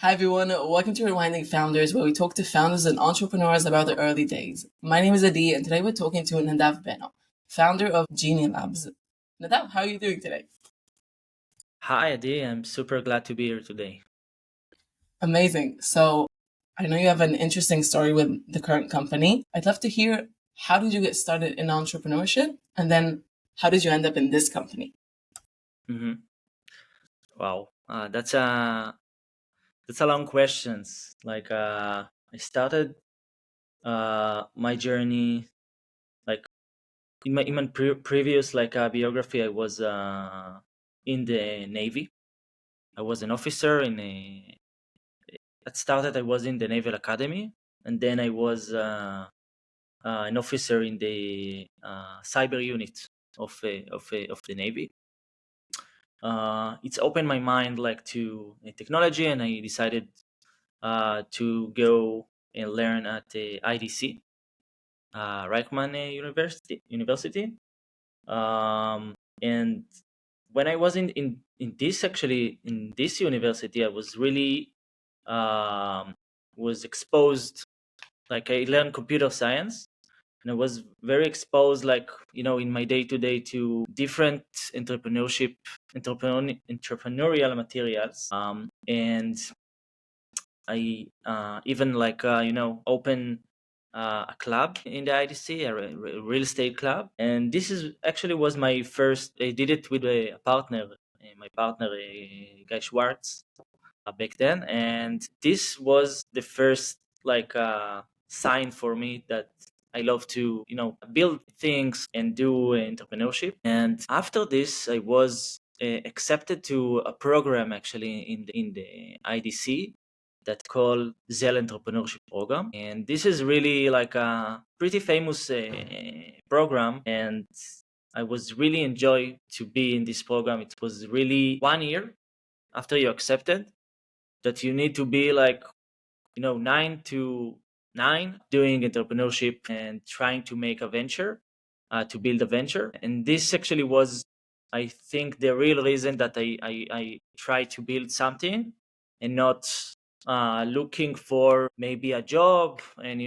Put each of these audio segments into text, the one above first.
Hi everyone, welcome to Rewinding Founders, where we talk to founders and entrepreneurs about their early days. My name is Adi, and today we're talking to Nadav Beno, founder of Genie Labs. Nadav, how are you doing today? Hi, Adi. I'm super glad to be here today. Amazing. So, I know you have an interesting story with the current company. I'd love to hear, how did you get started in entrepreneurship, and then how did you end up in this company? hmm Wow, that's a long questions. I started my journey like in my previous biography. I was in the Navy. I was an officer in a. It started. I was in the Naval Academy, and then I was an officer in the cyber unit of the Navy. It's opened my mind to technology, and I decided to go and learn at the IDC, Reichman University. And when I was in this actually in this university, I was really um, was exposed. Like I learned computer science, and I was very exposed, in my day to day to different entrepreneurial materials. And I even open a club in the IDC, real estate club, and this is actually was my first. I did it with a partner, my partner, Guy Schwartz, back then, and this was the first sign for me that I love to build things and do entrepreneurship. And after this, I was accepted to a program actually in the IDC that called Zell Entrepreneurship Program, and this is really like a pretty famous program. And I was really enjoy to be in this program. It was really 1 year after you accepted that you need to be 9 to 9 doing entrepreneurship and trying to make a venture, to build a venture. And this actually was, I think, the real reason that I try to build something and not looking for maybe a job. And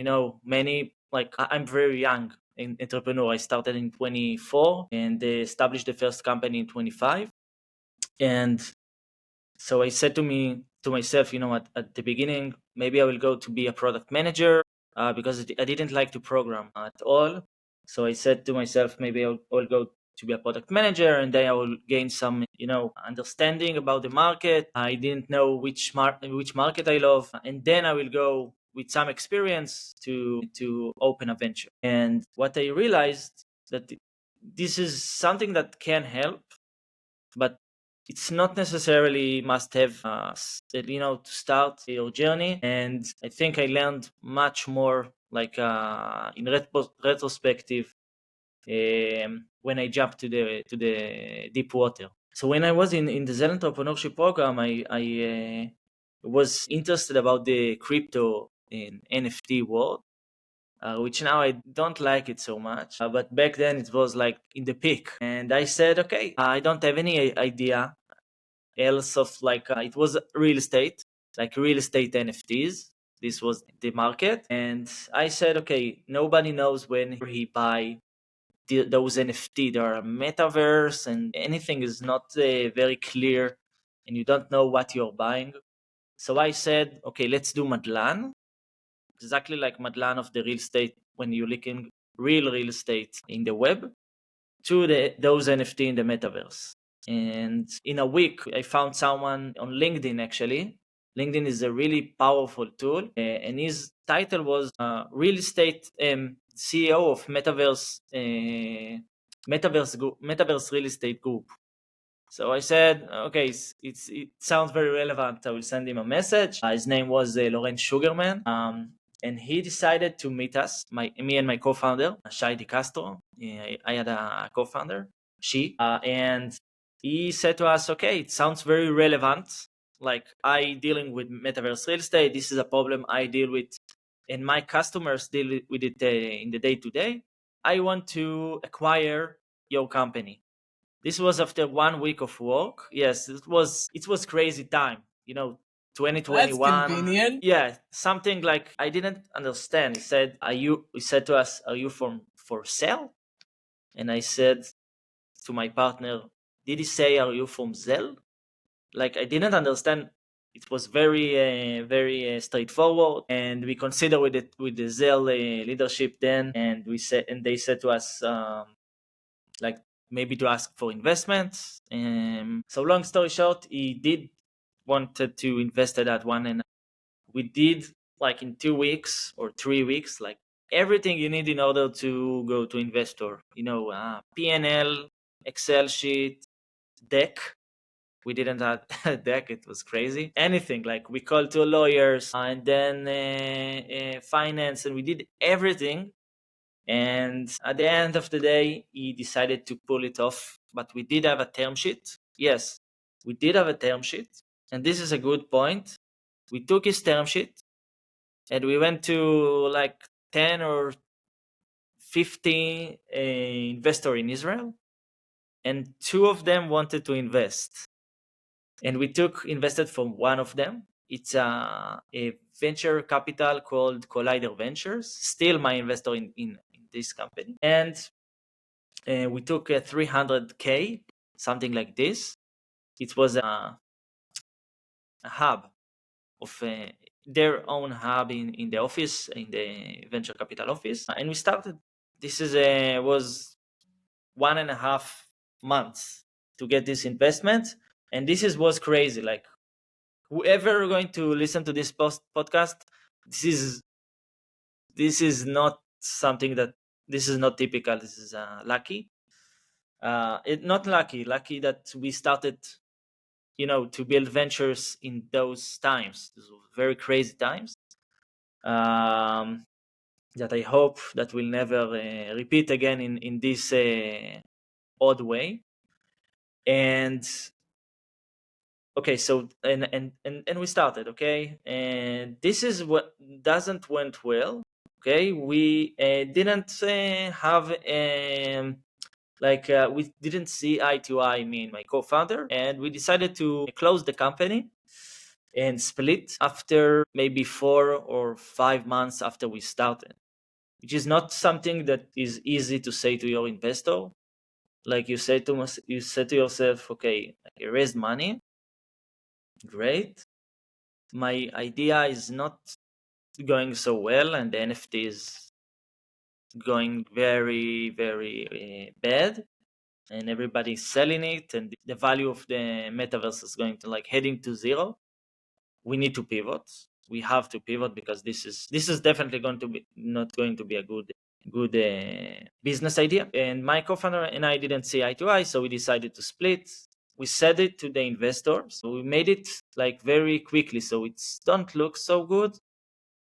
many, I'm very young entrepreneur. I started in 24 and established the first company in 25. And so I said to myself, at the beginning, maybe I will go to be a product manager, because I didn't like to program at all. So I said to myself, maybe I'll go to be a product manager, and then I will gain some, understanding about the market. I didn't know which market I love, and then I will go with some experience to open a venture. And what I realized that this is something that can help, but it's not necessarily must have to start your journey. And I think I learned much more in retrospective, when I jumped to the deep water. So when I was in the Zen entrepreneurship program, I was interested about the crypto and NFT world, which now I don't like it so much. But back then it was like in the peak, and I said, okay, I don't have any idea else of it was real estate, like real estate NFTs. This was the market, and I said, okay, nobody knows when he buy those NFT. There are metaverse, and anything is not very clear, and you don't know what you're buying. So I said, okay, let's do Madlan, exactly like Madlan of the real estate when you're looking real estate in the web, to those NFT in the metaverse. And in a week, I found someone on LinkedIn actually. LinkedIn is a really powerful tool, and his title was real estate CEO of Metaverse Real Estate Group. So I said, okay, it sounds very relevant. I will send him a message. His name was Loren Sugarman. And he decided to meet us, me and my co-founder, Shai Di Castro. I had a co-founder, and he said to us, okay, it sounds very relevant. Like, I dealing with metaverse real estate. This is a problem I deal with, and my customers deal with it in the day to day. I want to acquire your company. This was after 1 week of work. Yes, it was crazy time. That's 2021. convenient. Yeah, something like I didn't understand. He said to us, are you for sale? And I said to my partner, did he say, are you from Zell? Like, I didn't understand. It was very straightforward, and we considered with the Zell leadership then, and they said to us, like, maybe to ask for investments. So long story short, he did wanted to invest at that one, and we did, like, in 2 weeks or 3 weeks, like everything you need in order to go to investor. P&L, Excel sheet, deck. We didn't have a deck. It was crazy. Anything, like, we called to lawyers, and then finance, and we did everything. And at the end of the day, he decided to pull it off. But we did have a term sheet. Yes, we did have a term sheet. And this is a good point. We took his term sheet and we went to like 10 or 50 investor in Israel. And 2 of them wanted to invest. And we invested from one of them. It's a venture capital called Collider Ventures, still my investor in this company. And we took 300K, something like this. It was a hub of their own hub in the office, in the venture capital office. And we started. This was 1.5 months to get this investment. And was crazy. Like, whoever going to listen to this podcast, this is not something this is not typical. This is lucky. Not lucky that we started, to build ventures in those times. Those were very crazy times. That I hope that will never repeat again in this odd way. And okay, so and we started, okay, and this is what doesn't went well. Okay, we didn't have we didn't see eye to eye, me and my co-founder, and we decided to close the company and split after maybe 4 or 5 months after we started, which is not something that is easy to say to your investor. Like, you say to yourself, okay, I raised money, great, my idea is not going so well, and the NFT is going very, very bad, and everybody's selling it, and the value of the metaverse is going to, like, heading to zero. We need to pivot. We have to pivot, because this is definitely not going to be a good business idea. And my co-founder and I didn't see eye to eye, so we decided to split. We said it to the investors. So we made it, like, very quickly, so it don't look so good,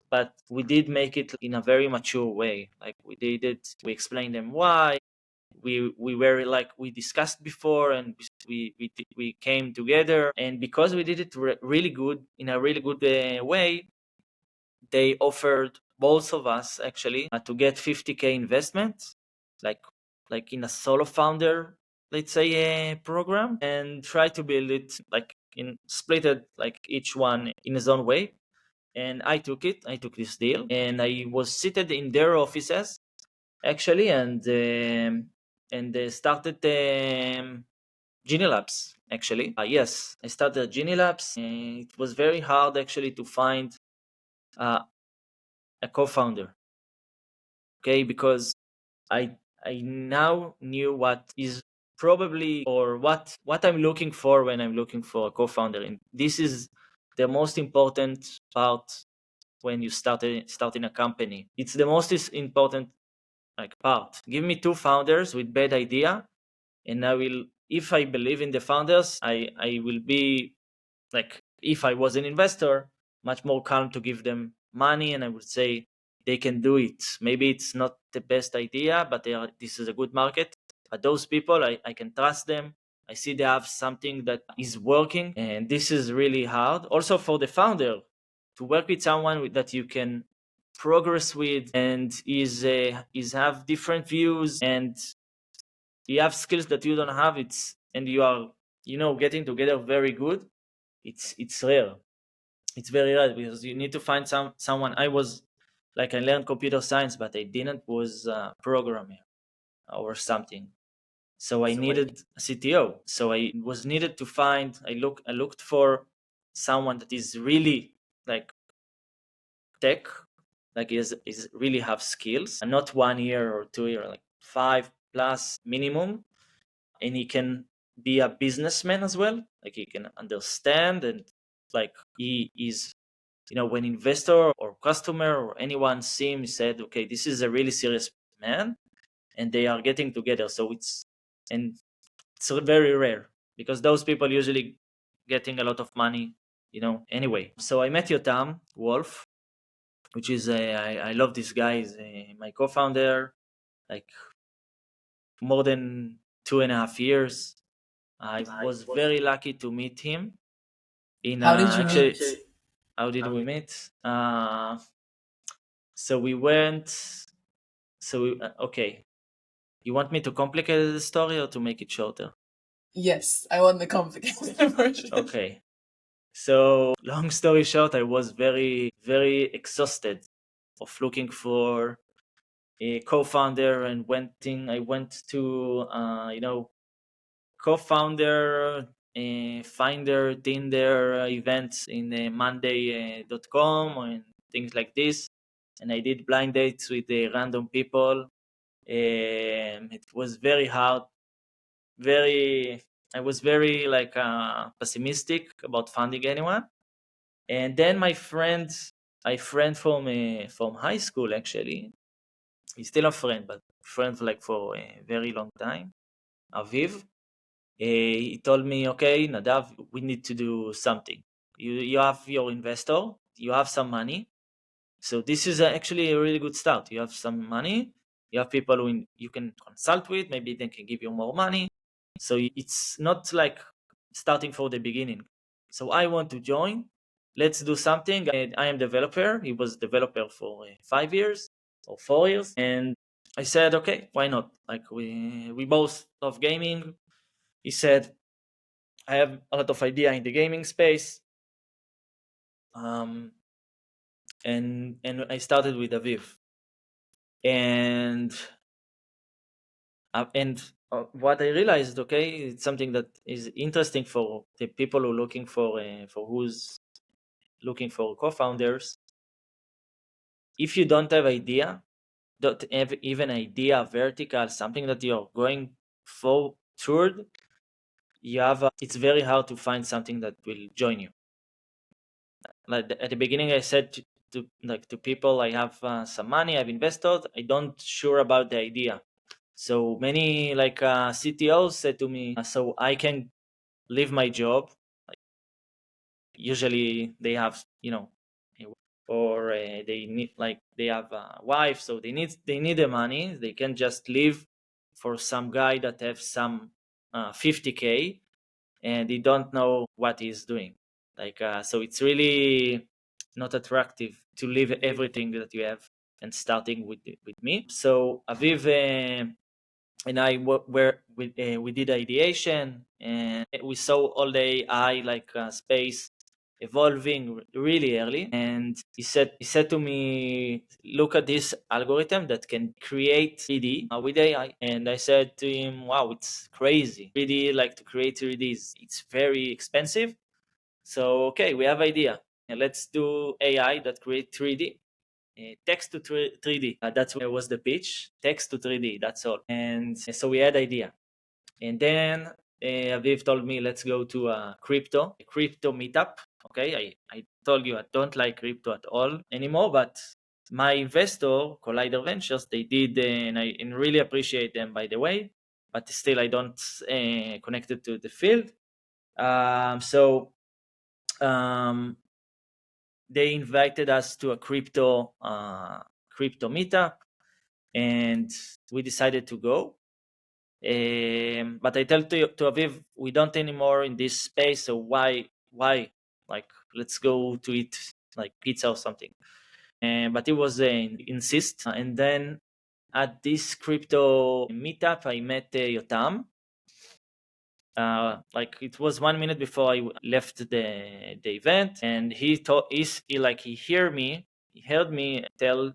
but we did make it in a very mature way. Like, we did it. We explained them why. We were, like, we discussed before, and we came together, and because we did it really good, in a really good way, they offered both of us, actually, to get 50K investment, like in a solo founder, let's say, program, and try to build it, like, in split it, like, each one in his own way. And I took this deal, and I was seated in their offices, actually, and started Genie Labs, actually. Yes, I started Genie Labs, and it was very hard, actually, to find a co-founder. Okay, because I now knew what is probably, or what I'm looking for when I'm looking for a co-founder, and this is the most important part when you starting a company. It's the most important, like, part. Give me 2 founders with bad idea, and if I believe in the founders, I will be, like, if I was an investor, much more calm to give them money, and I would say they can do it. Maybe it's not the best idea, but this is a good market. But those people, I can trust them. I see they have something that is working, and this is really hard. Also, for the founder, to work with someone that you can progress with, and is have different views, and you have skills that you don't have, and you are, getting together very good. It's rare. it's very rare because you need to find someone. I was like, I learned computer science, but I didn't was a programmer or something. So I needed a CTO. So I was needed to find. I looked for someone that is really like tech, like is really have skills, and not 1 year or 2 year, like 5+ minimum, and he can be a businessman as well. Like he can understand, and like he is, when investor or customer or anyone see him, he said, okay, this is a really serious man, and they are getting together. So it's very rare because those people usually getting a lot of money, anyway. So I met Yotam Wolf, which is I love this guy. He's my co-founder, like more than 2.5 years. I was very lucky to meet him. How did you Actually, meet? how did we meet? So we went. Okay, you want me to complicate the story or to make it shorter? Yes, I want the complicated version. Okay. So long story short, I was very, very exhausted of looking for a co-founder, and I went to co-founder, finder, Tinder events in Monday.com and things like this, and I did blind dates with random people. It was very hard. I was very like pessimistic about finding anyone. And then my friend from high school, actually, he's still a friend, but friend like for a very long time, Aviv. He told me, okay, Nadav, we need to do something. You have your investor, you have some money, so this is actually a really good start. You have some money, you have people who you can consult with, maybe they can give you more money. So it's not like starting from the beginning. So I want to join. Let's do something. I am developer. He was developer for 5 years or 4 years, and I said, okay, why not? Like we both love gaming. He said, I have a lot of idea in the gaming space. Um, and I started with Aviv, and what I realized, okay, it's something that is interesting for the people who are looking for who's looking for co-founders. If you don't have idea, don't have even idea vertical, something that you're going for toward, it's very hard to find something that will join you. Like at the beginning, I said to people, I have some money, I've invested, I don't sure about the idea. So many like CTOs said to me, so I can leave my job. Usually they have, or they need, like they have a wife, so they need the money. They can just leave for some guy that have some 50K, and they don't know what he's doing. Like so it's really not attractive to leave everything that you have and starting with me. So Aviv and I we did ideation, and we saw all the AI like space evolving really early. And he said to me, look at this algorithm that can create 3D with AI. And I said to him, wow, it's crazy. 3D, like to create 3Ds, it's very expensive. So okay, we have idea, and let's do AI that create 3D. Text to 3D. That's what was the pitch. Text to 3D. That's all. And so we had idea. And then Aviv told me, let's go to a crypto meetup. Okay, I told you I don't like crypto at all anymore, but my investor, Collider Ventures, they did, and really appreciate them, by the way. But still, I don't connected to the field. So they invited us to a crypto meetup, and we decided to go. But I tell to Aviv, we don't anymore in this space. So why? Like, let's go to eat like pizza or something. But it was insist. And then at this crypto meetup, I met Yotam. like it was 1 minute before I left the event, and he heard me tell,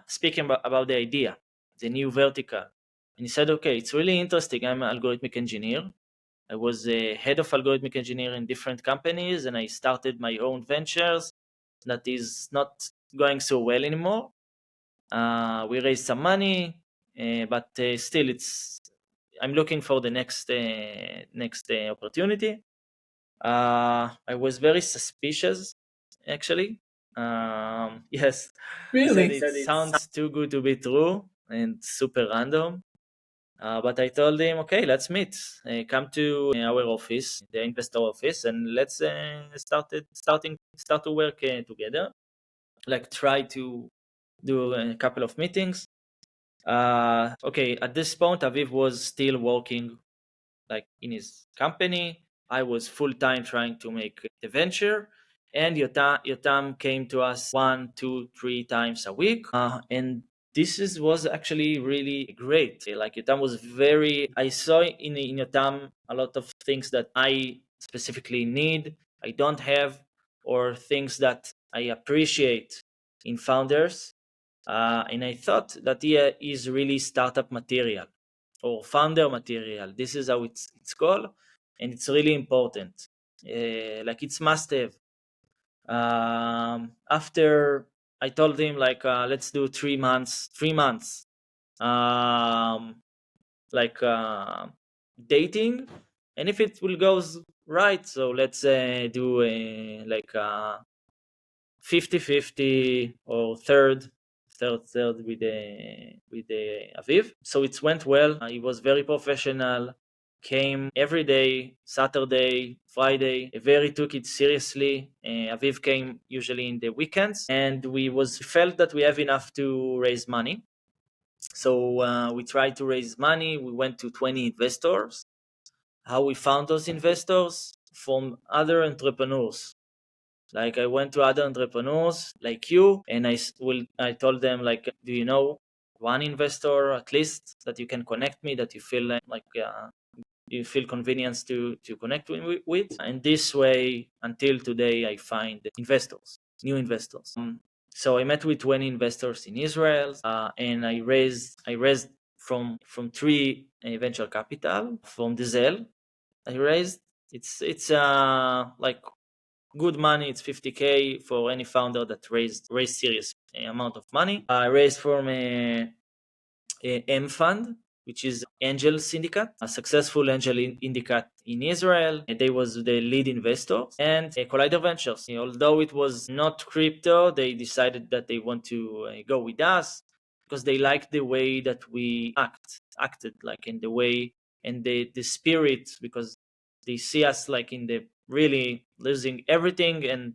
speaking about the idea, the new vertical, and he said, "Okay, it's really interesting. I'm an algorithmic engineer. I was a head of algorithmic engineering in different companies, and I started my own ventures that is not going so well anymore. We raised some money, but still, I'm looking for the next opportunity." I was very suspicious, actually. Yes, he said Really? it sounds too good to be true and super random. But I told him, okay, let's meet. Come to our office, the investor office, and let's start to work together. Like try to do a couple of meetings. Okay, at this point, Aviv was still working like in his company. I was full time trying to make the venture, and Yotam came to us 1, 2, 3 times a week, and was actually really great. Like Yotam was very. I saw in Yotam a lot of things that I specifically need, I don't have, or things that I appreciate in founders, and I thought that he is really startup material or founder material. This is how it's called, and it's really important. Like it's must have. After I told him like let's do 3 months, um, like dating, and if it will goes right, so let's do like 50-50 or third with the Aviv. So it went well. He was very professional. Came every day, Saturday, Friday. Very took it seriously. Aviv came usually in the weekends, and we felt that we have enough to raise money. So we tried to raise money. We went to 20 investors. How we found those investors? From other entrepreneurs. Like I went to other entrepreneurs like you, and I told them like, do you know one investor at least that you can connect me, that you feel like you feel convenience to connect with? And this way, until today, I find new investors. So I met with 20 investors in Israel, and I raised from 3 venture capital from the Zell. I raised it's like good money. It's 50K for any founder that raised serious amount of money. I raised from a M Fund, which is Angel Syndicate, a successful angel syndicate in Israel. They was the lead investor, and Collider Ventures. Although it was not crypto, they decided that they want to go with us because they like the way that we acted, like in the way and the spirit, because they see us like in the really losing everything and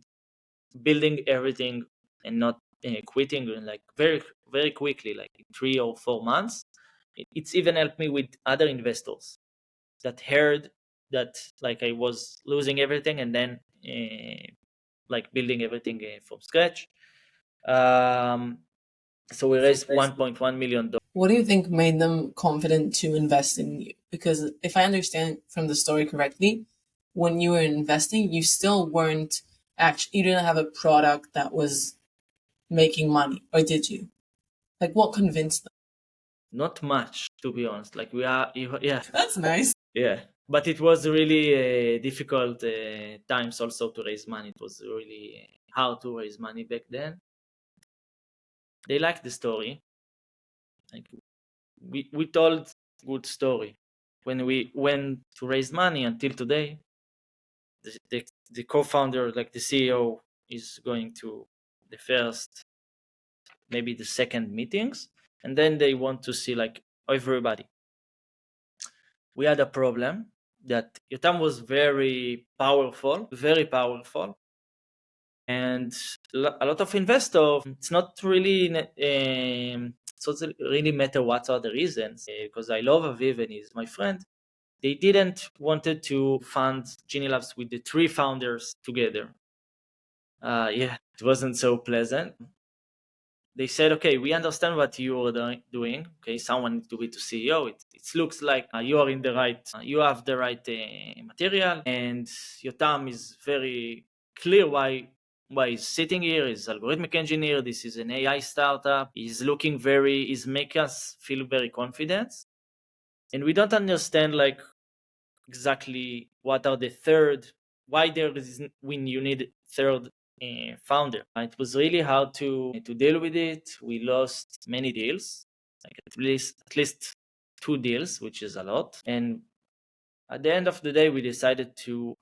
building everything and not quitting like very very quickly, like in 3 or 4 months. It's even helped me with other investors that heard that like I was losing everything and then like building everything from scratch. um, so we raised $1.1 million. What do you think made them confident to invest in you? Because if I understand from the story correctly, when you were investing, you still weren't actually, you didn't have a product that was making money, or did you? Like, what convinced them? Not much, to be honest. Like we are, yeah. That's nice. Yeah, but it was really difficult times also to raise money. It was really hard to raise money back then. They liked the story. Like we told good story when we went to raise money until today. The co-founder, like the CEO, is going to the first, maybe the second meetings, and then they want to see like everybody. We had a problem that Yotam was very powerful, and a lot of investors. It's not really matter what are the reasons, because I love Aviv and he's my friend. They didn't wanted to fund Genie Labs with the 3 founders together. Yeah, it wasn't so pleasant. they said, okay, we understand what you are doing. Okay, someone needs to be the CEO. It looks like you are in the right, you have the right material, and Yotam is very clear why he's sitting here. He's algorithmic engineer. This is an AI startup. He's making us feel very confident, and we don't understand like exactly what are the third, why there is when you need third founder. It was really hard to deal with it. We lost many deals, like at least 2 deals, which is a lot. And at the end of the day, we decided to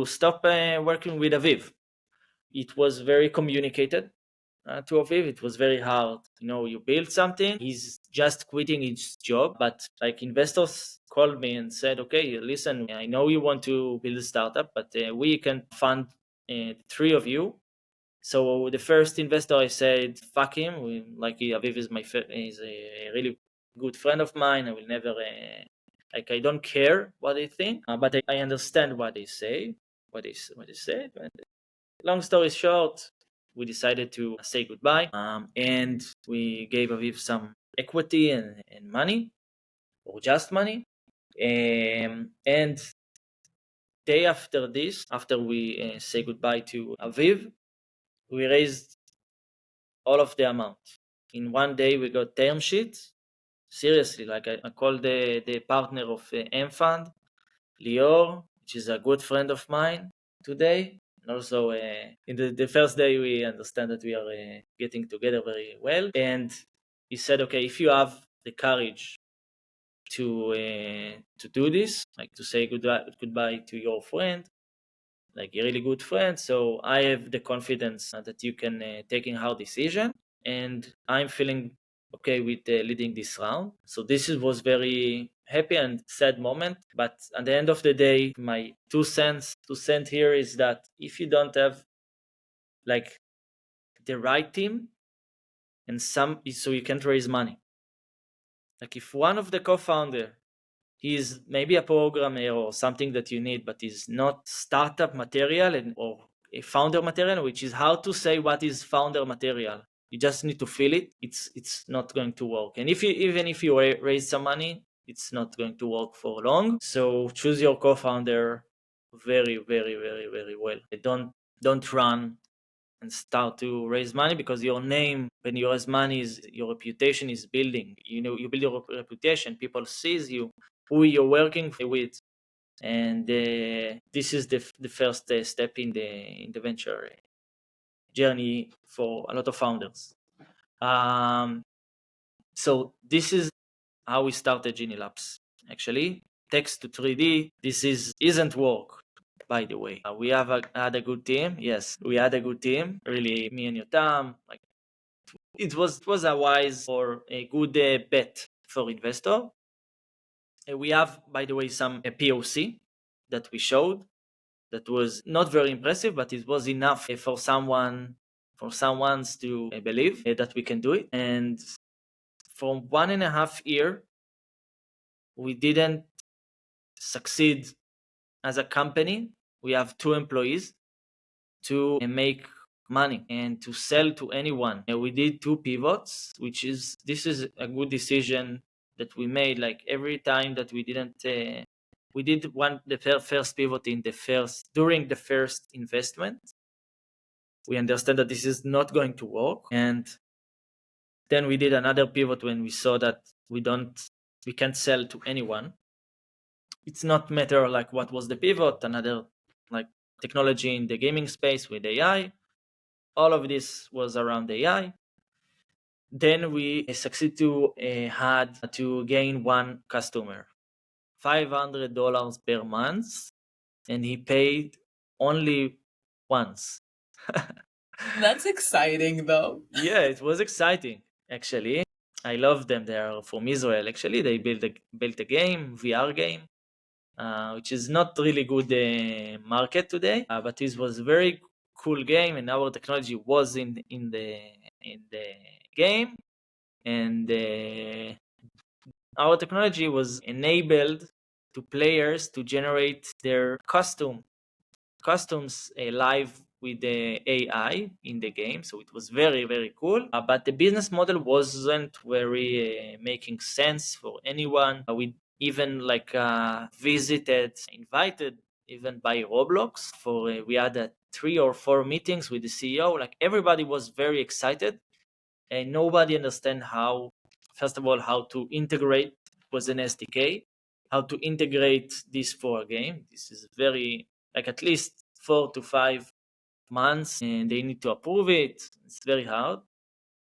stop working with Aviv. It was very communicated to Aviv. It was very hard. You build something, he's just quitting his job. But like investors called me and said, okay, listen, I know you want to build a startup, but we can fund the 3 of you. So the first investor, I said, fuck him. Aviv is is a really good friend of mine. I will never, I don't care what they think, but I understand what they say, what they say. And long story short, we decided to say goodbye, and we gave Aviv some equity and money, or just money. And day after this, after we say goodbye to Aviv, we raised all of the amount. In one day, we got term sheets. Seriously, like I called the partner of M Fund, Lior, which is a good friend of mine today. And also, in the first day, we understand that we are getting together very well. And he said, okay, if you have the courage to do this, like to say goodbye to your friend, like a really good friend. So I have the confidence that you can take a hard decision, and I'm feeling okay with leading this round. So this was very happy and sad moment. But at the end of the day, my 2 cents here is that if you don't have like the right team so you can't raise money. Like if one of the co-founder, he's maybe a programmer or something that you need, but is not startup material or a founder material, which is how to say what is founder material. You just need to feel it. It's not going to work. And even if you raise some money, it's not going to work for long. So choose your co-founder very, very, very, very well. Don't run and start to raise money, because your name, when you raise money, is your reputation is building. You build your reputation. People sees you, who you're working with, and this is the first step in the venture journey for a lot of founders. So this is how we started Genie Labs. Actually, text to 3D. This isn't work. By the way, we had a good team. Yes, we had a good team. Really, me and Yotam. Like it was a wise or a good bet for investor. We have, by the way, some POC that we showed that was not very impressive, but it was enough for someone to believe that we can do it. And for 1.5 year, we didn't succeed as a company. We have 2 employees to make money and to sell to anyone. And we did 2 pivots, this is a good decision that we made. Like every time that we didn't, we did the first pivot during the first investment. We understand that this is not going to work, and then we did another pivot when we saw that we can't sell to anyone. It's not matter like what was the pivot, another like technology in the gaming space with AI. All of this was around AI. Then we succeed to had to gain 1 customer, $500 per month, and he paid only once. That's exciting, though. Yeah, it was exciting. Actually, I love them. They are from Israel. Actually, they built a game, VR game, which is not really good market today, but it was a very cool game, and our technology was in the game, and our technology was enabled to players to generate their costumes live with the AI in the game. So it was very, very cool. But the business model wasn't very making sense for anyone. We even invited even by Roblox for we had 3 or 4 meetings with the CEO. Like everybody was very excited, and nobody understand how, first of all, how to integrate was an SDK, how to integrate this for a game. This is very at least 4 to 5 months, and they need to approve it. It's very hard.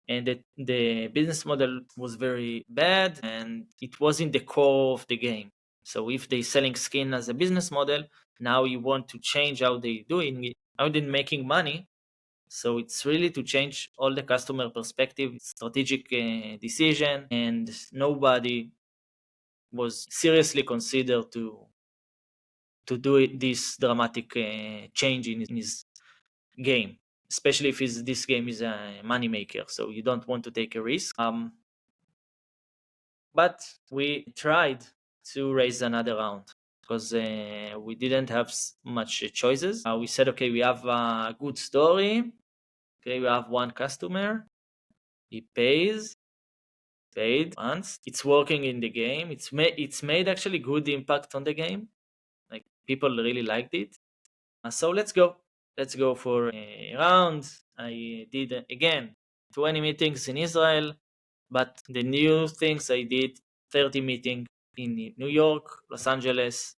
And the business model was very bad, and it was in the core of the game. So if they selling skin as a business model, now you want to change how they doing it, how they making money. So it's really to change all the customer perspective, strategic decision, and nobody was seriously considered to do this dramatic change in his game, especially if this game is a money maker. So you don't want to take a risk. But we tried to raise another round because we didn't have much choices. We said, okay, we have a good story. Okay, we have one customer. He paid once. It's working in the game. It's made actually good impact on the game. Like people really liked it. So let's go. Let's go for a round. I did again 20 meetings in Israel, but the new things I did 30 meetings in New York, Los Angeles,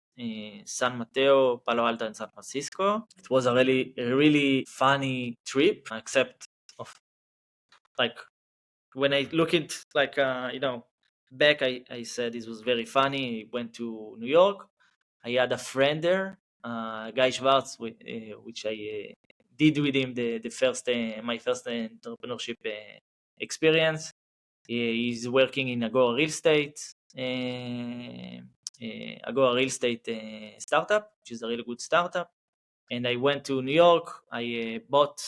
San Mateo, Palo Alto, and San Francisco. It was a really funny trip, except of like when I look at back, I said this was very funny. I went to New York. I had a friend there, Guy Schwartz, which I did with him the first my first entrepreneurship experience. He's working in Agora Real Estate, Agora Real Estate startup, which is a really good startup. And I went to New York. I bought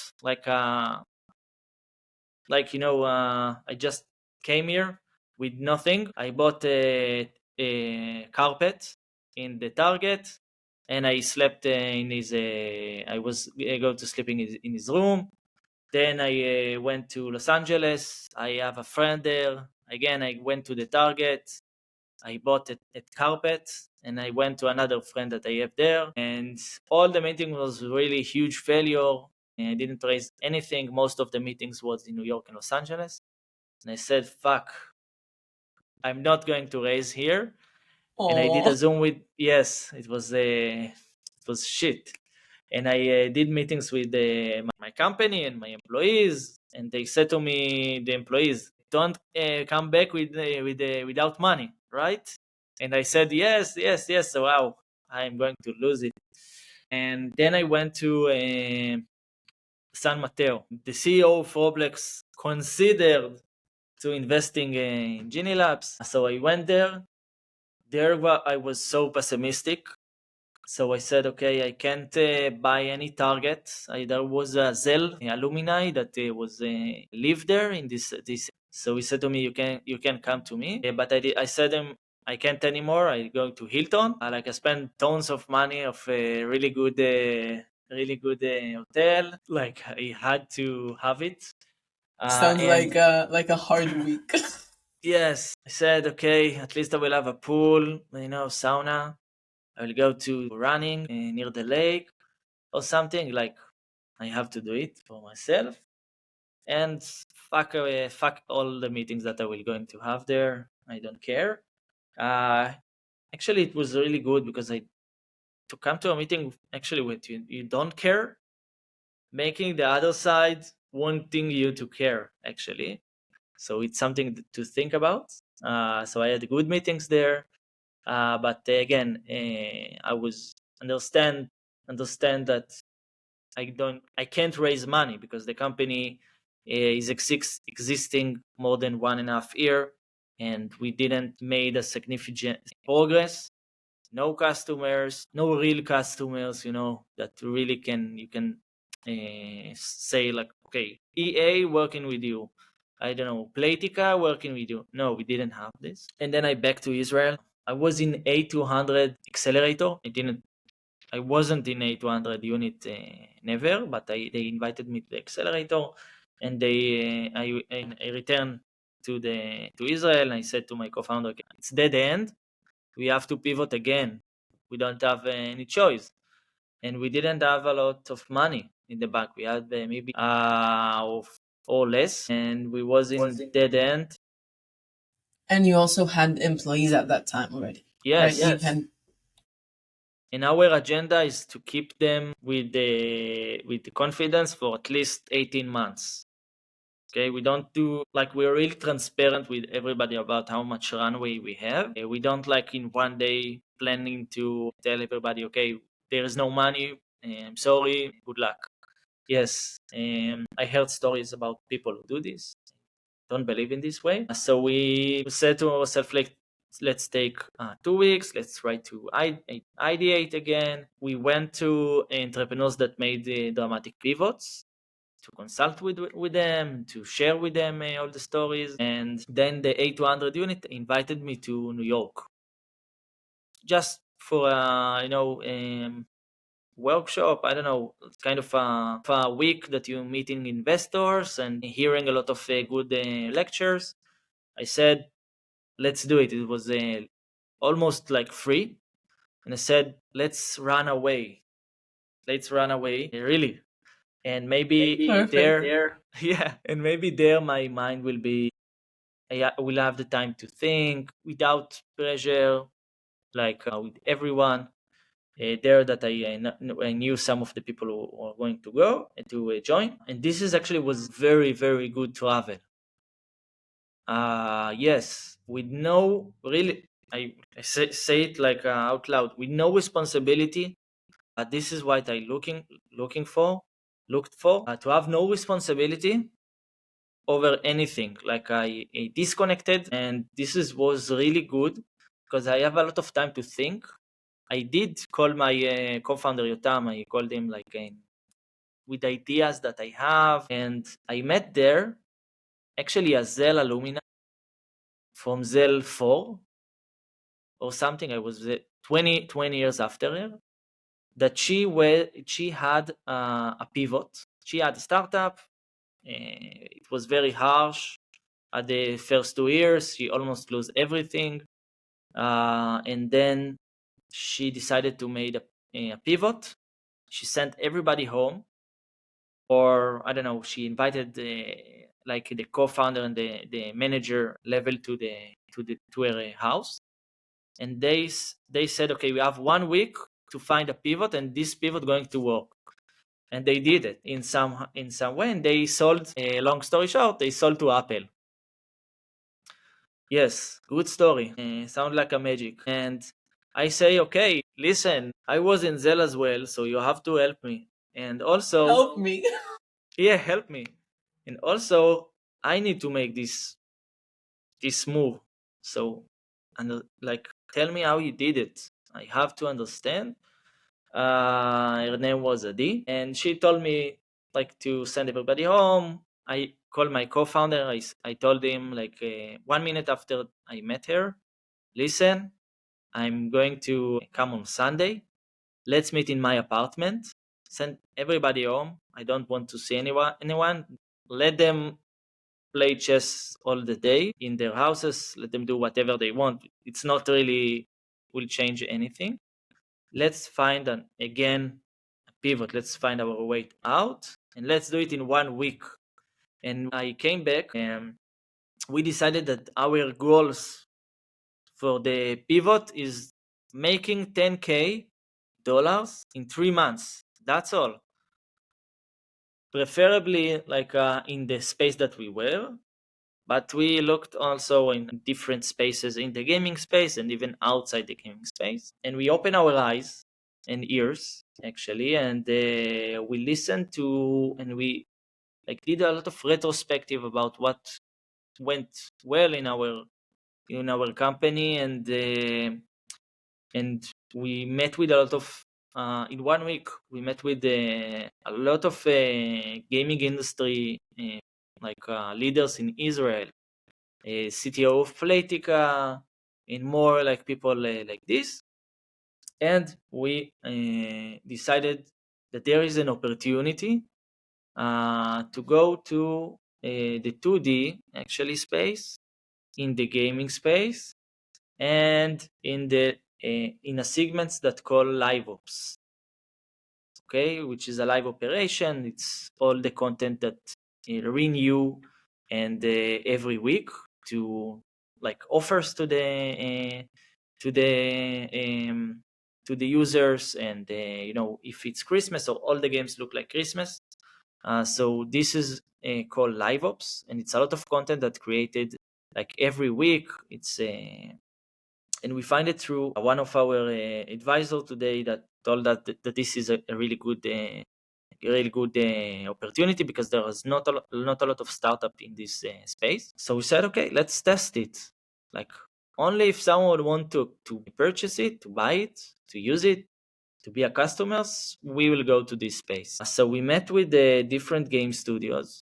I just came here with nothing. I bought a carpet in the Target, and I slept in his. I was go to sleep in his room. Then I went to Los Angeles. I have a friend there. Again, I went to the Target. I bought a carpet, and I went to another friend that I have there. And all the meeting was really huge failure. And I didn't raise anything. Most of the meetings was in New York and Los Angeles. And I said, fuck, I'm not going to raise here. And I did a Zoom with, yes, it was shit. And I did meetings with my company and my employees, and they said to me, the employees, don't come back without money, right? And I said, yes. So wow, I'm going to lose it. And then I went to San Mateo. The CEO of Roblox considered to investing in Genie Labs. So I went there. There I was so pessimistic. So I said, okay, I can't buy any target. There was a Zell alumni that was live there in this. So he said to me, you can come to me. But I said him, I can't anymore. I go to Hilton. I spend tons of money of a really good hotel. Like I had to have it. Sounds like a hard week. Yes, I said, okay, at least I will have a pool, sauna. I will go to running near the lake or something. Like I have to do it for myself. And fuck all the meetings that I will going to have there. I don't care. Actually, it was really good because to come to a meeting actually with you don't care, making the other side wanting you to care actually. So it's something to think about. So I had good meetings there. But again, I was understand that I can't raise money because the company is existing more than 1.5 year, and we didn't made a significant progress. No customers, no real customers, that really you can say like, okay, EA working with you. I don't know, Playtika working with you. No, we didn't have this. And then I back to Israel. I was in A200 accelerator. I wasn't in A200 unit, never, but they invited me to the accelerator, and I returned to Israel. And I said to my co-founder, okay, it's dead end. We have to pivot again. We don't have any choice, and we didn't have a lot of money in the bank. We had maybe or less, and we was in dead end. And you also had employees at that time already. Yes, right? You had and our agenda is to keep them with the confidence for at least 18 months. Okay, we don't do like, we're really transparent with everybody about how much runway we have. We don't like in one day planning to tell everybody, okay, there is no money. I'm sorry, good luck. Yes, I heard stories about people who do this. Don't believe in this way. So we said to ourselves, like, let's take 2 weeks. Let's try to ideate again. We went to entrepreneurs that made the dramatic pivots to consult with them, to share with them all the stories. And then the A200 unit invited me to New York, just for workshop. I don't know, kind of a week that you're meeting investors and hearing a lot of good lectures. I said, let's do it. It was almost like free. And I said, let's run away. Let's run away, really. And maybe Perfect. there, yeah, and maybe there my mind will be, I will have the time to think without pressure, like with everyone there that I knew some of the people who were going to go and to join. And this is actually was very, very good travel. Yes, with no really, I say it like out loud, with no responsibility. This is what I looked for, to have no responsibility over anything. Like I disconnected, and was really good because I have a lot of time to think. I did call my co-founder Yotam. I called him like with ideas that I have, and I met there actually a Zell alumna from Zell 4 or something. I was 20 years after her. That she had a pivot. She had a startup. It was very harsh. At the first 2 years, she almost lost everything, and then she decided to make a pivot. She sent everybody home, or I don't know. She invited like the co-founder and the manager level to her house, and they said, okay, we have 1 week to find a pivot, and this pivot going to work. And they did it in some way, and they sold. Long story short, they sold to Apple. Yes, good story. Sound like a magic. And I say, okay, listen, I was in Zell as well, so you have to help me. And also, help me. yeah, help me. And also, I need to make this move. So, and like, tell me how you did it. I have to understand. Her name was Adi, and she told me like to send everybody home. I called my co-founder. I told him like 1 minute after I met her, listen, I'm going to come on Sunday. Let's meet in my apartment. Send everybody home. I don't want to see anyone. Let them play chess all the day in their houses. Let them do whatever they want. It's not really will change anything. Let's find again a pivot. Let's find our way out, and let's do it in 1 week. And I came back, and we decided that our goals for the pivot is making $10K in 3 months. That's all. Preferably like in the space that we were, but we looked also in different spaces in the gaming space and even outside the gaming space. And we opened our eyes and ears actually, and we listened to, and we like did a lot of retrospective about what went well in our company, and we met with a lot of in 1 week we met with a lot of gaming industry like leaders in Israel, CTO of Playtika, and more like people like this. And we decided that there is an opportunity to go to the 2D actually space, in the gaming space, and in a segments that call live ops. Okay, which is a live operation. It's all the content that renew and every week to like offers to the to the to the users, and if it's Christmas, so all the games look like Christmas. So this is called live ops, and it's a lot of content that created like every week. It's and we find it through one of our advisor today that told us that this is a really good opportunity, because there was not a lot of startup in this space. So we said, okay, let's test it. Like, only if someone want to purchase it, to buy it, to use it, to be a customers, we will go to this space. So we met with the different game studios,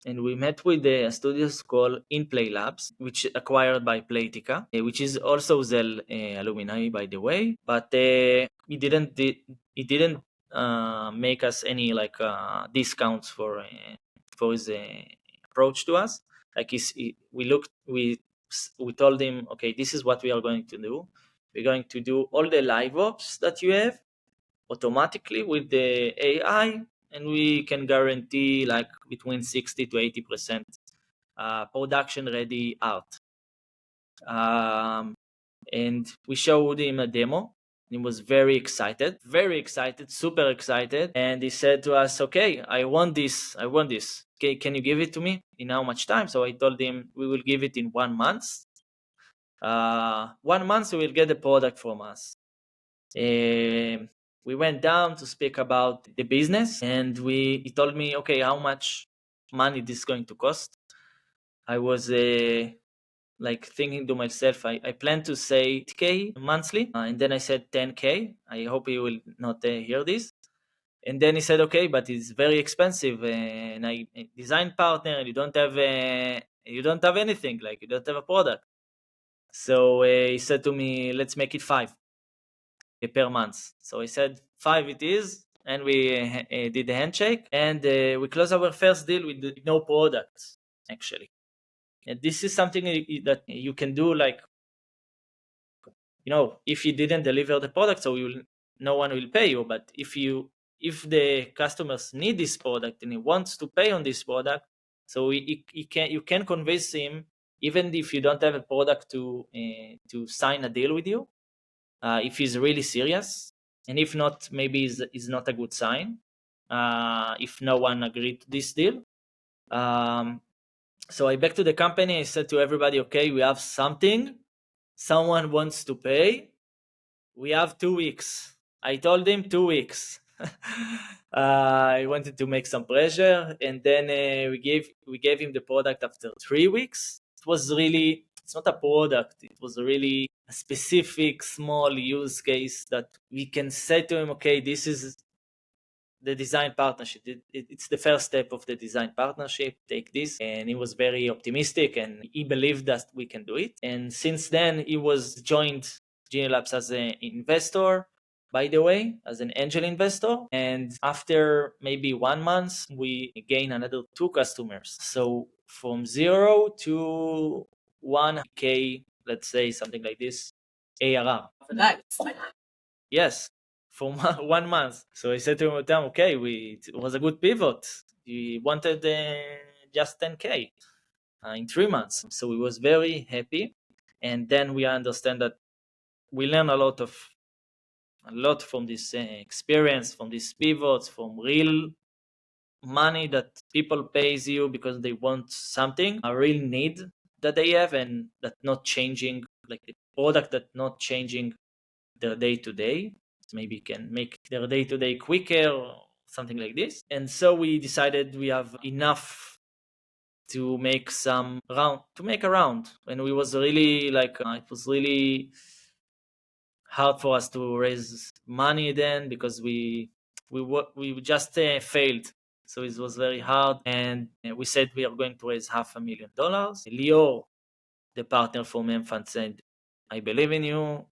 and we met with the studios called InPlay Labs, which acquired by Playtika, which is also Zell alumni, by the way. But it didn't make us any like discounts for his approach to us. Like we told him, okay, this is what we are going to do. We're going to do all the live ops that you have automatically with the AI, and we can guarantee like between 60 to 80% production ready art. And we showed him a demo. He was very excited, super excited. And he said to us, okay, I want this. Okay, can you give it to me in how much time? So I told him we will give it in 1 month. 1 month, you will get the product from us. We went down to speak about the business, and he told me, okay, how much money this is going to cost. I was like thinking to myself, I plan to say 8K monthly, and then I said 10K. I hope he will not hear this. And then he said, okay, but it's very expensive, and I design partner, and you don't have anything, like you don't have a product. So he said to me, let's make it 5 per month. So I said 5 it is, and we did the handshake, and we closed our first deal with no products, actually. And this is something that you can do, like, if you didn't deliver the product, so no one will pay you. But if the customers need this product and he wants to pay on this product, so you can convince him, even if you don't have a product, to sign a deal with you, if he's really serious. And if not, maybe is not a good sign if no one agreed to this deal. So I back to the company. I said to everybody, okay, we have something. Someone wants to pay. We have 2 weeks. I told him 2 weeks. I wanted to make some pressure, and then we gave him the product after 3 weeks. It's not a product. It was really a specific small use case that we can say to him, okay, this is the design partnership. It's the first step of the design partnership. Take this. And he was very optimistic, and he believed that we can do it. And since then, he was joined Genie Labs as an investor, by the way, as an angel investor. And after maybe 1 month, we gain another 2 customers. So from 0 to 1K, let's say something like this, ARR. Nice. Yes, for 1 month. So I said to him, okay, it was a good pivot. We wanted just 10K in 3 months. So we was very happy. And then we understand that we learn a lot from this experience, from these pivots, from real money that people pays you because they want something, a real need that they have, and that not changing, like the product that not changing their day to day. Maybe can make their day to day quicker or something like this. And so we decided we have enough to make a round. And we was really like, it was really hard for us to raise money then, because we just failed. So it was very hard, and we said we are going to raise $500,000. Lior, the partner from M Fund, said, I believe in you,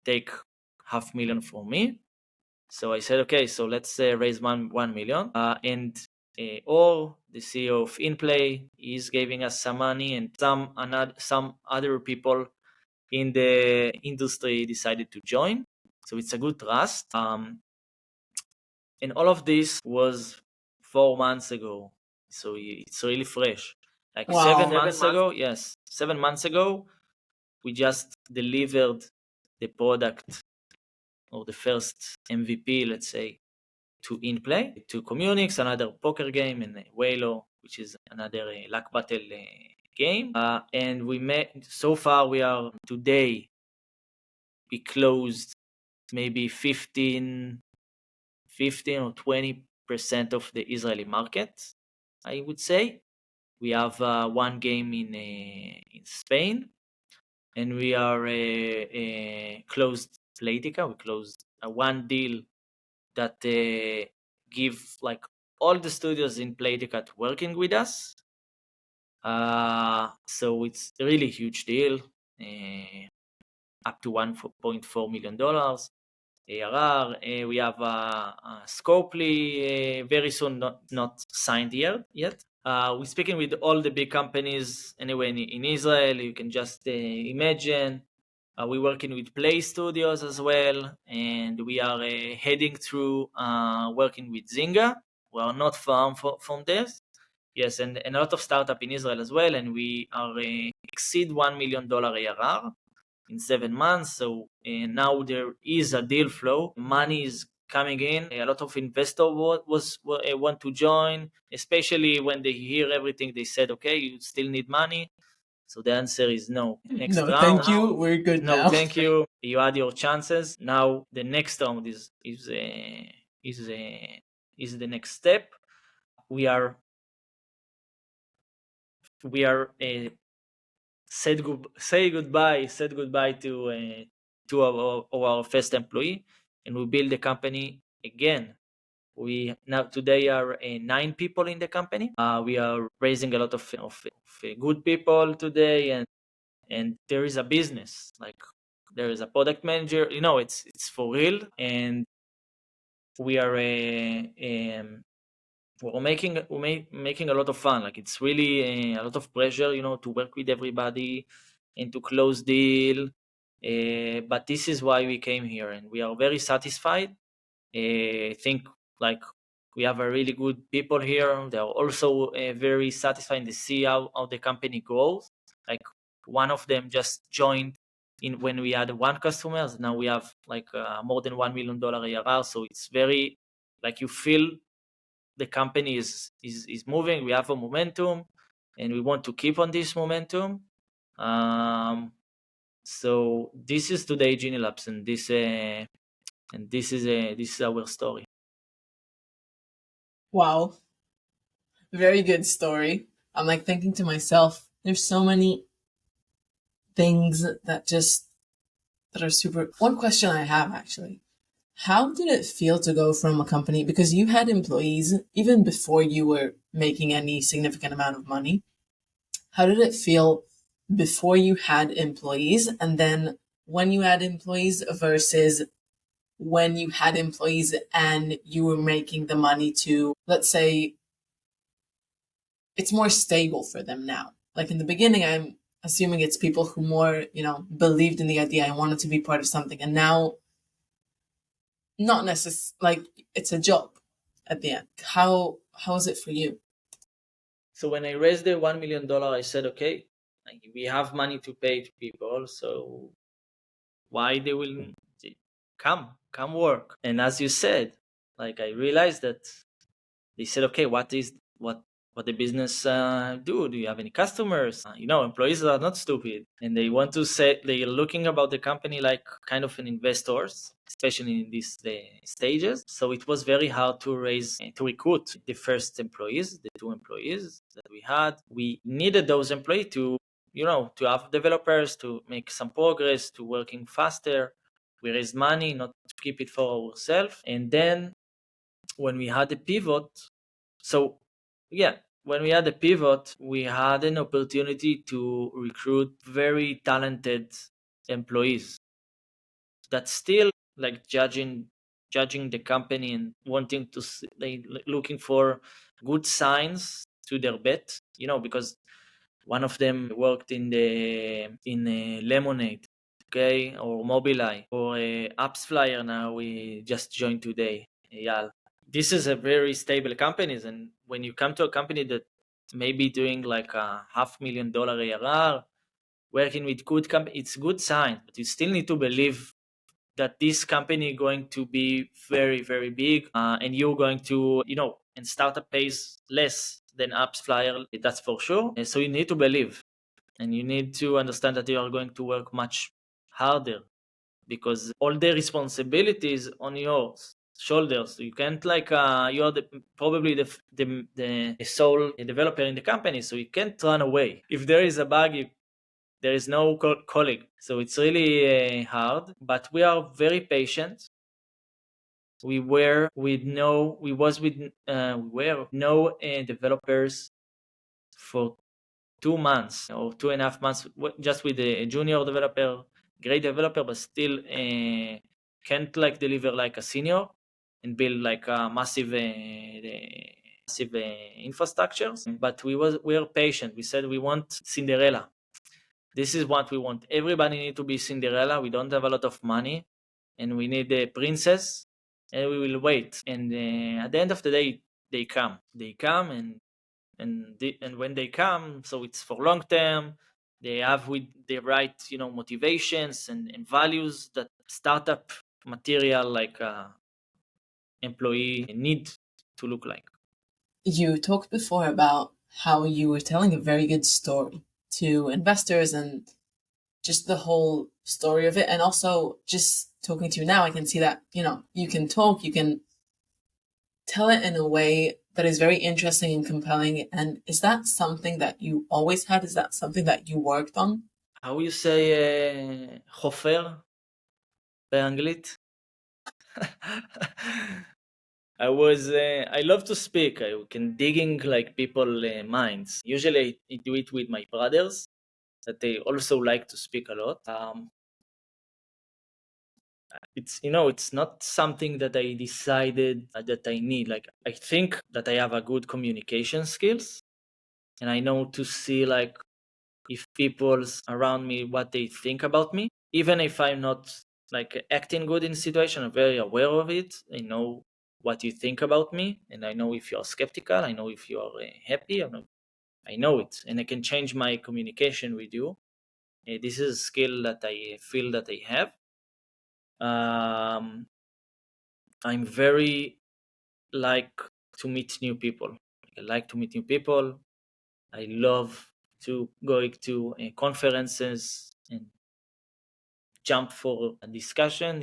take $500,000 from me. So I said, okay, so let's raise 1 million. And or the CEO of InPlay is giving us some money, and some other people in the industry decided to join. So it's a good trust. And all of this was 4 months ago. So it's really fresh. Like Wow. 7 months ago, yes, 7 months ago, we just delivered the product or the first MVP, let's say, to InPlay, to Communix, another poker game, and Whalo, which is another luck battle game. And we made, so far we are today, we closed maybe 15 or 20% of the Israeli market, I would say. We have one game in Spain, and we are closed Playtika. We closed one deal that give like all the studios in Playtika working with us. So it's a really huge deal, up to $1.4 million ARR. We have Scopely very soon, not signed yet. We're speaking with all the big companies anyway in Israel. You can just imagine. We're working with Play Studios as well, and we are heading through working with Zynga. We are not far from this. Yes, and a lot of startup in Israel as well, and we are exceed $1 million ARR in 7 months. So now there is a deal flow. Money is coming in. A lot of investors want to join, especially when they hear everything. They said, okay, you still need money. So the answer is no. Next No, round. thank you. We're good No, now. thank you. You had your chances. Now the next round is the next step. We are said goodbye to our first employee, and we build the company again. We now today are 9 people in the company. We are raising a lot of good people today, and there is a business. Like there is a product manager. It's for real, and we are we're making a lot of fun. Like it's really a lot of pressure, to work with everybody and to close deal. But this is why we came here, and we are very satisfied. I think like we have a really good people here. They are also very satisfied to see how the company grows. Like one of them just joined in when we had 1 customer. Now we have like more than $1 million ARR. So it's very like you feel the company is moving. We have a momentum, and we want to keep on this momentum. So this is today Genie Labs, and this is our story. Wow. Very good story. I'm like thinking to myself, there's so many things that are super. One question I have actually, how did it feel to go from a company, because you had employees even before you were making any significant amount of money? How did it feel before you had employees, and then when you had employees versus when you had employees and you were making the money to, let's say, it's more stable for them now? Like in the beginning, I'm assuming it's people who more, believed in the idea and wanted to be part of something. And now, not necessarily, like it's a job at the end. How is it for you? So when I raised the $1 million, I said, okay, we have money to pay to people. So why they will come work? And as you said, like I realized that they said, okay, what the business do? Do you have any customers? Employees are not stupid, and they want to say they're looking about the company like kind of an investors, especially in these stages. So it was very hard to recruit the first employees, the 2 employees that we had. We needed those employees to have developers, to make some progress, to working faster. We raised money, not to keep it for ourselves. And then when we had a pivot, when we had a pivot, we had an opportunity to recruit very talented employees that still like judging the company and wanting to looking for good signs to their bet, because one of them worked in Lemonade, okay, or Mobileye, or AppsFlyer. Now we just joined today, Eyal. This is a very stable companies, and when you come to a company that maybe doing like a $500,000 ARR, working with good company, it's good sign, but you still need to believe that this company going to be very, very big, and you're going to, and startup pays less than AppsFlyer, that's for sure. And so you need to believe, and you need to understand that you are going to work much harder, because all the responsibilities on your shoulders. You can't you are probably the sole developer in the company, so you can't run away. If there is a bug, there is no colleague, so it's really hard. But we are very patient. We were with no developers for 2 months or 2.5 months, just with a junior developer, great developer, but still can't deliver like a senior and build like a massive infrastructures. But we were patient. We said we want Cinderella. This is what we want. Everybody need to be Cinderella. We don't have a lot of money, and we need a princess, and we will wait. And at the end of the day, they come. They come, and when they come, so it's for long term. They have with the right, motivations and values that startup material employee need to look like. You talked before about how you were telling a very good story to investors and just the whole story of it. And also just talking to you now, I can see that, you can talk, you can tell it in a way that is very interesting and compelling. And is that something that you always had? Is that something that you worked on? How you say חופר באנגלית? I love to speak. I can digging people minds. Usually I do it with my brothers, that they also like to speak a lot. It's not something that I decided that I need. Like, I think that I have a good communication skills, and I know to see if people's around me, what they think about me, even if I'm not acting good in the situation. I'm very aware of it. I know what you think about me, and I know if you're skeptical. I know if you're happy. I know it, and I can change my communication with you. This is a skill that I feel that I have. I'm very like to meet new people. I like to meet new people. I love to go to conferences and jump for a discussion,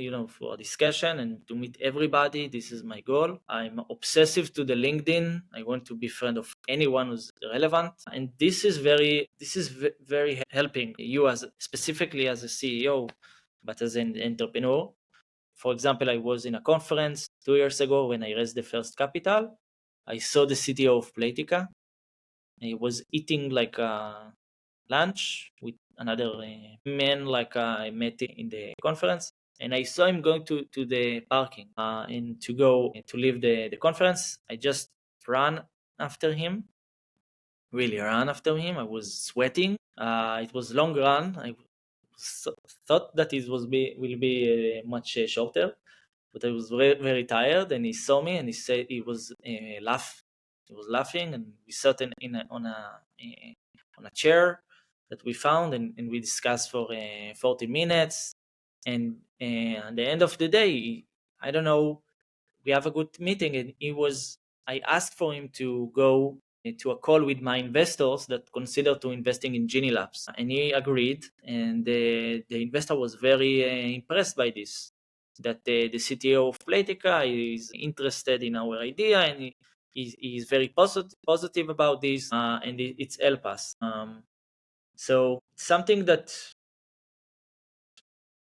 and to meet everybody. This is my goal. I'm obsessive to the LinkedIn. I want to be friend of anyone who's relevant, and this is very helping you as specifically as a CEO, but as an entrepreneur. For example, I was in a conference 2 years ago when I raised the first capital. I saw the CTO of Playtika. He was eating lunch with another man I met in the conference, and I saw him going to the parking and to go to leave the conference. I just ran after him, really ran after him. I was sweating. It was long run. I thought that it will be much shorter, but I was very, very tired, and he saw me, and he said he was He was laughing, and we sat on a chair that we found, and we discussed for 40 minutes. And at the end of the day, I don't know, we have a good meeting, and I asked for him to go to a call with my investors that consider to investing in Genie Labs, and he agreed. And the investor was very impressed by this, that the CTO of Playtika is interested in our idea, and he is very positive about this, and it's helped us. So something that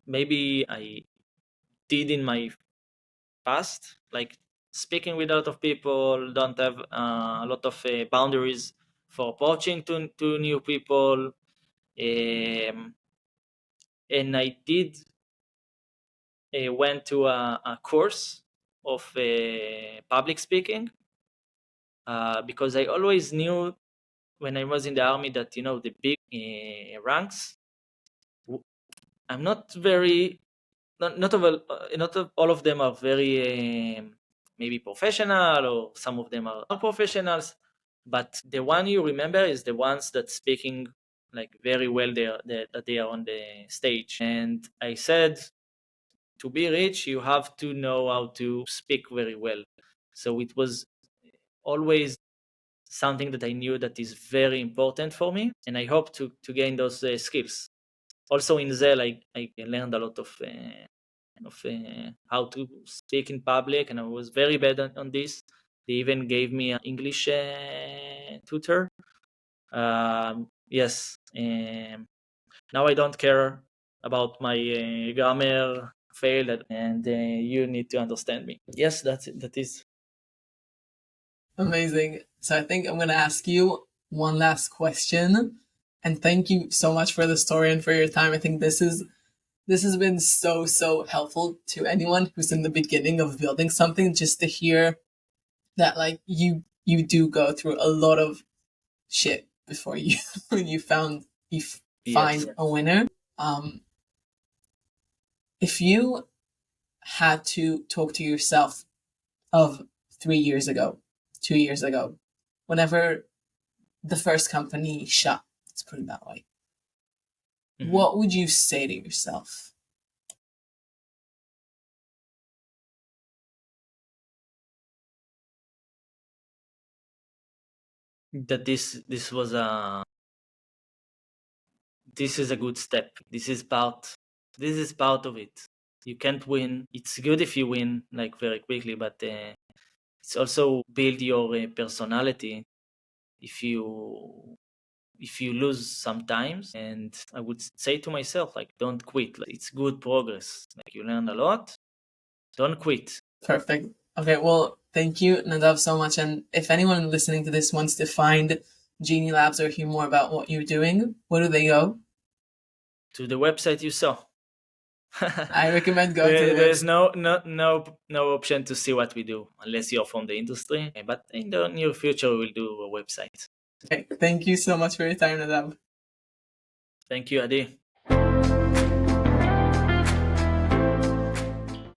maybe I did in my past, like speaking with a lot of people, don't have a lot of boundaries for approaching to new people. And I did went to a course of public speaking because I always knew when I was in the army that the big ranks. I'm not very not all of them are very maybe professional, or some of them are professionals, but the one you remember is the ones that speaking like very well that they are on the stage. And I said, to be rich, you have to know how to speak very well. So it was always something that I knew that is very important for me, and I hope to gain those skills. Also in Zell, I learned a lot of how to speak in public, and I was very bad on this. They even gave me an English tutor. Yes, now I don't care about my grammar failed, and you need to understand me. Yes, that is. Amazing. So I think I'm going to ask you one last question. And thank you so much for the story and for your time. I think this has been so helpful to anyone who's in the beginning of building something, just to hear that like you do go through a lot of shit before you find Yes. a winner. If you had to talk to yourself of 3 years ago, 2 years ago, whenever the first company shut, let's put it that way, what would you say to yourself? That this is a good step. This is part of it. You can't win. It's good if you win like very quickly, but it's also build your personality if you lose sometimes. And I would say to myself, like, don't quit. Like, it's good progress. Like, you learn a lot. Don't quit. Perfect. Okay, well, thank you, Nadav, so much. And if anyone listening to this wants to find Genie Labs or hear more about what you're doing, where do they go? To the website you saw. I recommend going to the There's website. no option to see what we do unless you're from the industry. But in the near future, we'll do a website. Okay, thank you so much for your time, Nadav. Thank you, Adi.